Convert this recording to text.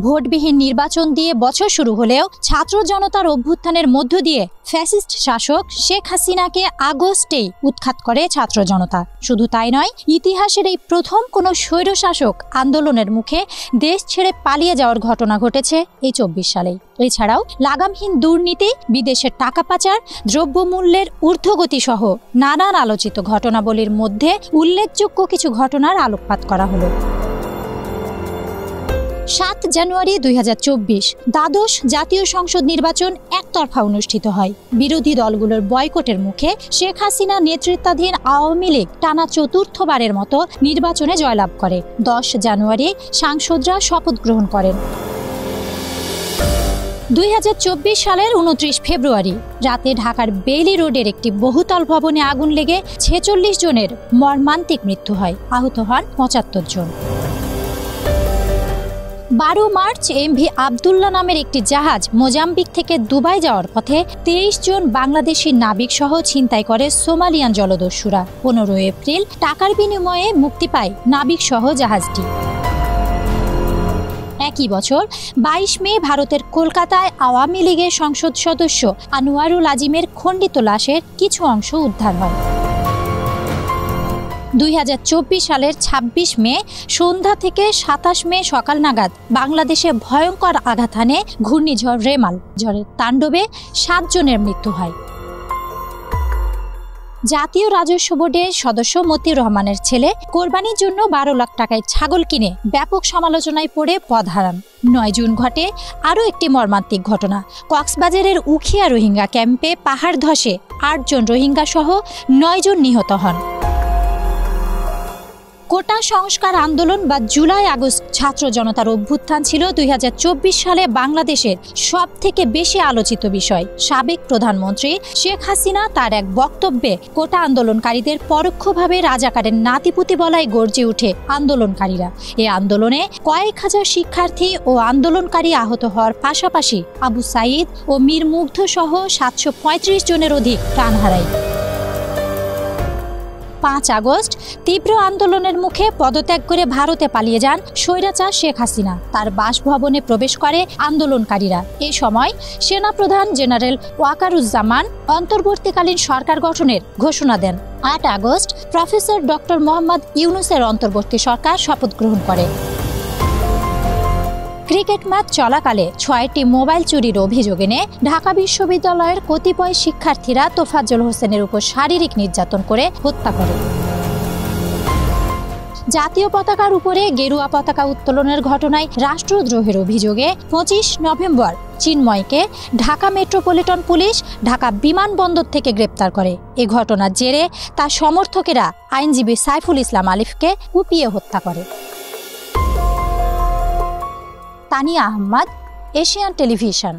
ভোটবিহীন নির্বাচন দিয়ে বছর শুরু হলেও ছাত্র জনতার অভ্যুত্থানের মধ্য দিয়ে ফ্যাসিস্ট শাসক শেখ হাসিনাকে আগস্টেই উৎখাত করে ছাত্র জনতা। শুধু তাই নয়, ইতিহাসের এই প্রথম কোনো স্বৈরশাসক আন্দোলনের মুখে দেশ ছেড়ে পালিয়ে যাওয়ার ঘটনা ঘটেছে এই 24 সালেই। এছাড়াও লাগামহীন দুর্নীতি, বিদেশের টাকা পাচার, দ্রব্যমূল্যের ঊর্ধ্বগতি সহ নানান আলোচিত ঘটনাবলীর মধ্যে উল্লেখযোগ্য কিছু ঘটনার আলোকপাত করা হলো। 7 জানুয়ারি 2024 দ্বাদশ জাতীয় সংসদ নির্বাচন একতরফা অনুষ্ঠিত হয়। বিরোধী দলগুলোর বয়কটের মুখে শেখ হাসিনা নেতৃত্বাধীন আওয়ামী লীগ টানা চতুর্থবারের মতো নির্বাচনে জয়লাভ করে। 10 জানুয়ারি সাংসদরা শপথ গ্রহণ করেন। 2024 সালের 29 ফেব্রুয়ারি রাতে ঢাকার বেইলি রোডের একটি বহুতল ভবনে আগুন লেগে 46 জনের মর্মান্তিক মৃত্যু হয়, আহত হন 75 জন। 12 মার্চ এমভি আবদুল্লাহ নামের একটি জাহাজ মোজাম্বিক থেকে দুবাই যাওয়ার পথে 23 জন বাংলাদেশি নাবিক সহ ছিনতাই করে সোমালিয়ান জলদস্যুরা। 15 এপ্রিল টাকার বিনিময়ে মুক্তি পায় নাবিক সহ জাহাজটি। একই বছর 22 মে ভারতের কলকাতায় আওয়ামী লীগের সংসদ সদস্য আনোয়ারুল আজিমের খণ্ডিত লাশের কিছু অংশ উদ্ধার হয়। 2024 সালের 26 মে সন্ধ্যা থেকে 27 মে সকাল নাগাদ বাংলাদেশে ভয়ঙ্কর আঘাত হানে ঘূর্ণিঝড় রেমাল। ঝড়ের তাণ্ডবে 7 জনের মৃত্যু হয়। জাতীয় রাজস্ব বোর্ডের সদস্য মতিউর রহমানের ছেলে কোরবানির জন্য 12 লাখ টাকায় ছাগল কিনে ব্যাপক সমালোচনায় পড়ে পদ হারান। 9 জুন ঘটে আরও একটি মর্মান্তিক ঘটনা। কক্সবাজারের উখিয়া রোহিঙ্গা ক্যাম্পে পাহাড় ধসে 8 জন রোহিঙ্গা সহ 9 জন নিহত হন। কোটা সংস্কার আন্দোলন বা জুলাই আগস্ট ছাত্র জনতার অভ্যুত্থান ছিল 2024 সালে বাংলাদেশের সবথেকে বেশি আলোচিত বিষয়। সাবেক প্রধানমন্ত্রী শেখ হাসিনা তার এক বক্তব্যে কোটা আন্দোলনকারীদের পরোক্ষভাবে রাজাকারের নাতিপুতি বলায় গর্জে উঠে আন্দোলনকারীরা। এ আন্দোলনে কয়েক হাজার শিক্ষার্থী ও আন্দোলনকারী আহত হওয়ার পাশাপাশি আবু সাইদ ও মীর মুগ্ধ সহ 735 জনের অধিক প্রাণ হারায়। 5 আগস্ট তীব্র আন্দোলনের মুখে পদত্যাগ করে ভারতে পালিয়ে যান স্বৈরাচার শেখ হাসিনা। তার বাসভবনে প্রবেশ করে আন্দোলনকারীরা। এই সময় সেনাপ্রধান জেনারেল ওয়াকারুজ্জামান অন্তর্বর্তীকালীন সরকার গঠনের ঘোষণা দেন। 8 আগস্ট প্রফেসর ডক্টর মোহাম্মদ ইউনূসের অন্তর্বর্তী সরকার শপথ গ্রহণ করে। ক্রিকেট ম্যাচ চলাকালে 6টি মোবাইল চুরির অভিযোগ এনে ঢাকা বিশ্ববিদ্যালয়ের কতিপয় শিক্ষার্থীরা তোফাজ্জল হোসেনের উপর শারীরিক নির্যাতন করে হত্যা করে। জাতীয় পতাকার উপরে গেরুয়া পতাকা উত্তোলনের ঘটনায় রাষ্ট্রদ্রোহের অভিযোগে 25 নভেম্বর চিন্ময়কে ঢাকা মেট্রোপলিটন পুলিশ ঢাকা বিমানবন্দর থেকে গ্রেপ্তার করে। এ ঘটনার জেরে তার সমর্থকেরা আইনজীবী সাইফুল ইসলাম আলিফকে কুপিয়ে হত্যা করে। Tania Ahmed, Asian television.